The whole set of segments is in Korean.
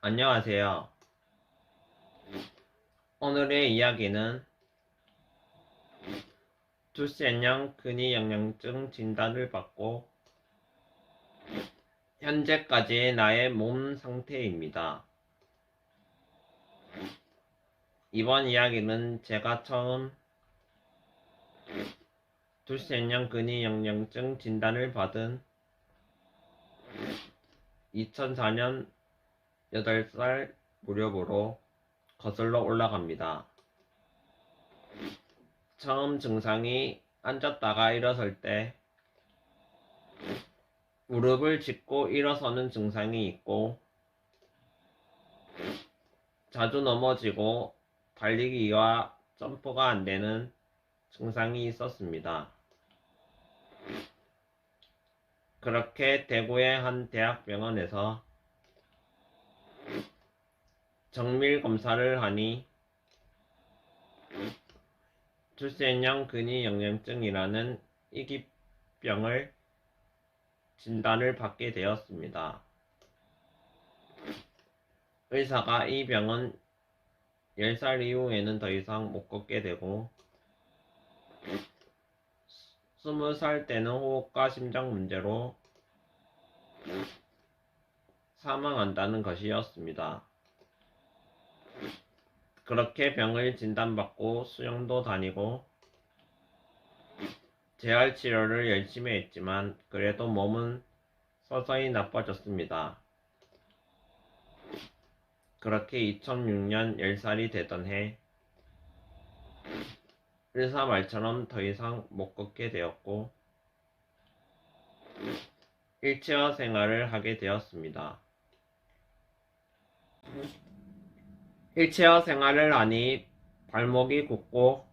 안녕하세요. 오늘의 이야기는 두센형 근위영양증 진단을 받고 현재까지의 나의 몸 상태입니다. 이번 이야기는 제가 처음 두센형 근위영양증 진단을 받은 2004년 8살 무렵으로 거슬러 올라갑니다. 처음 증상이 앉았다가 일어설 때 무릎을 짚고 일어서는 증상이 있고 자주 넘어지고 달리기와 점프가 안 되는 증상이 있었습니다. 그렇게 대구의 한 대학병원에서 정밀 검사를 하니 두센형 근위영양증이라는 이기병을 진단을 받게 되었습니다. 의사가 이 병은 10살 이후에는 더 이상 못 걷게 되고 20살 때는 호흡과 심장 문제로 사망한다는 것이었습니다. 그렇게 병을 진단받고 수영도 다니고 재활치료를 열심히 했지만 그래도 몸은 서서히 나빠졌습니다. 그렇게 2006년 10살이 되던 해 의사 말처럼 더 이상 못 걷게 되었고 일체어 생활을 하게 되었습니다. 일체어 생활을 하니 발목이 굳고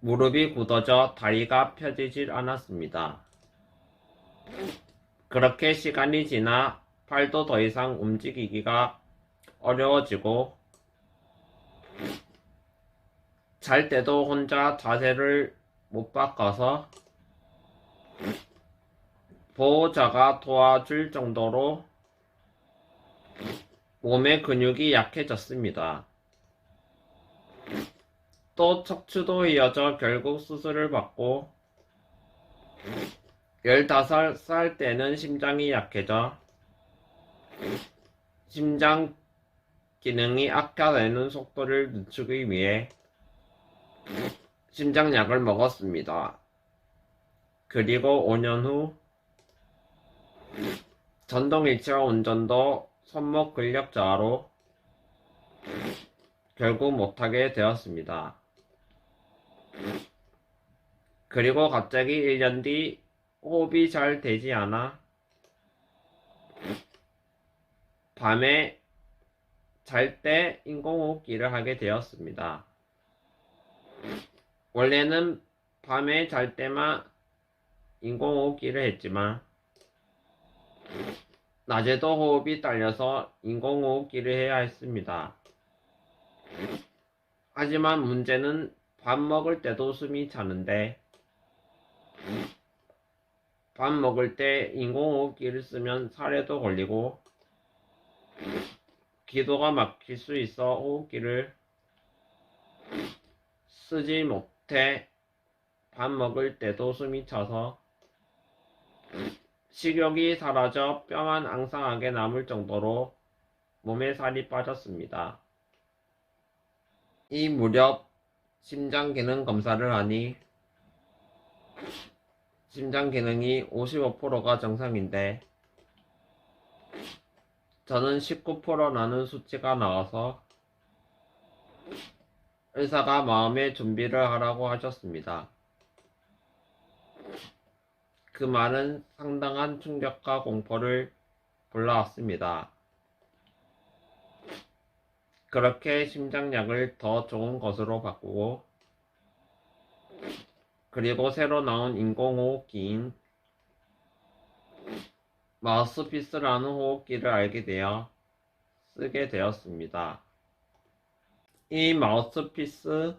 무릎이 굳어져 다리가 펴지질 않았습니다. 그렇게 시간이 지나 팔도 더 이상 움직이기가 어려워지고 잘 때도 혼자 자세를 못 바꿔서 보호자가 도와줄 정도로 몸의 근육이 약해졌습니다. 또 척추도 휘어져 결국 수술을 받고 15살 때는 심장이 약해져 심장 기능이 악화되는 속도를 늦추기 위해 심장약을 먹었습니다. 그리고 5년 후 전동 일체어 운전도 손목 근력 저하로 결국 못하게 되었습니다. 그리고 갑자기 1년 뒤 호흡이 잘 되지 않아 밤에 잘 때 인공호흡기를 하게 되었습니다. 원래는 밤에 잘 때만 인공호흡기를 했지만 낮에도 호흡이 딸려서 인공호흡기를 해야 했습니다. 하지만 문제는 밥 먹을 때도 숨이 차는데 밥 먹을 때 인공호흡기를 쓰면 살에도 걸리고 기도가 막힐 수 있어 호흡기를 쓰지 못해 밥 먹을 때도 숨이 차서 식욕이 사라져 뼈만 앙상하게 남을 정도로 몸에 살이 빠졌습니다. 이 무렵 심장 기능 검사를 하니 심장 기능이 55%가 정상인데 저는 19%라는 수치가 나와서 의사가 마음의 준비를 하라고 하셨습니다. 그 말은 상당한 충격과 공포를 불러왔습니다. 그렇게 심장약을 더 좋은 것으로 바꾸고 그리고 새로 나온 인공호흡기인 마우스피스라는 호흡기를 알게 되어 쓰게 되었습니다. 이 마우스피스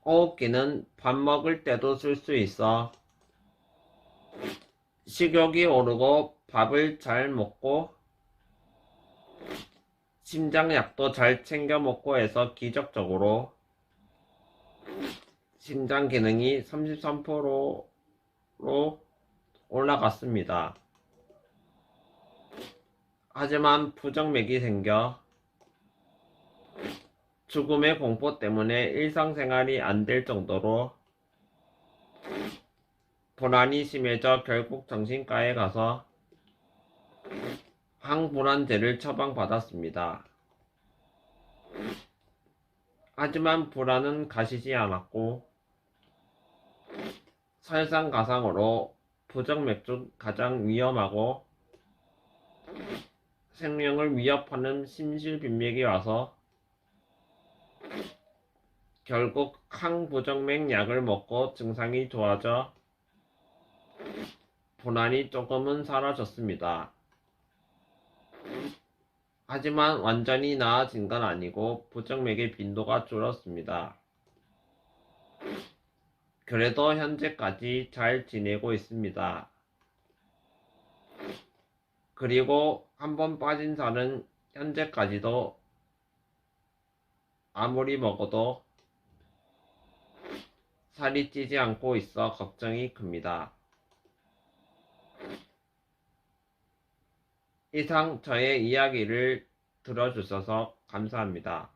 호흡기는 밥 먹을 때도 쓸 수 있어 식욕이 오르고 밥을 잘 먹고 심장약도 잘 챙겨 먹고 해서 기적적으로 심장 기능이 33%로 올라갔습니다. 하지만 부정맥이 생겨 죽음의 공포 때문에 일상생활이 안 될 정도로 불안이 심해져 결국 정신과에 가서 항불안제를 처방받았습니다. 하지만 불안은 가시지 않았고 설상가상으로 부정맥 중 가장 위험하고 생명을 위협하는 심실빈맥이 와서 결국 항부정맥 약을 먹고 증상이 좋아져 불안이 조금은 사라졌습니다. 하지만 완전히 나아진 건 아니고 부정맥의 빈도가 줄었습니다. 그래도 현재까지 잘 지내고 있습니다. 그리고 한번 빠진 살은 현재까지도 아무리 먹어도 살이 찌지 않고 있어 걱정이 큽니다. 이상 저의 이야기를 들어주셔서 감사합니다.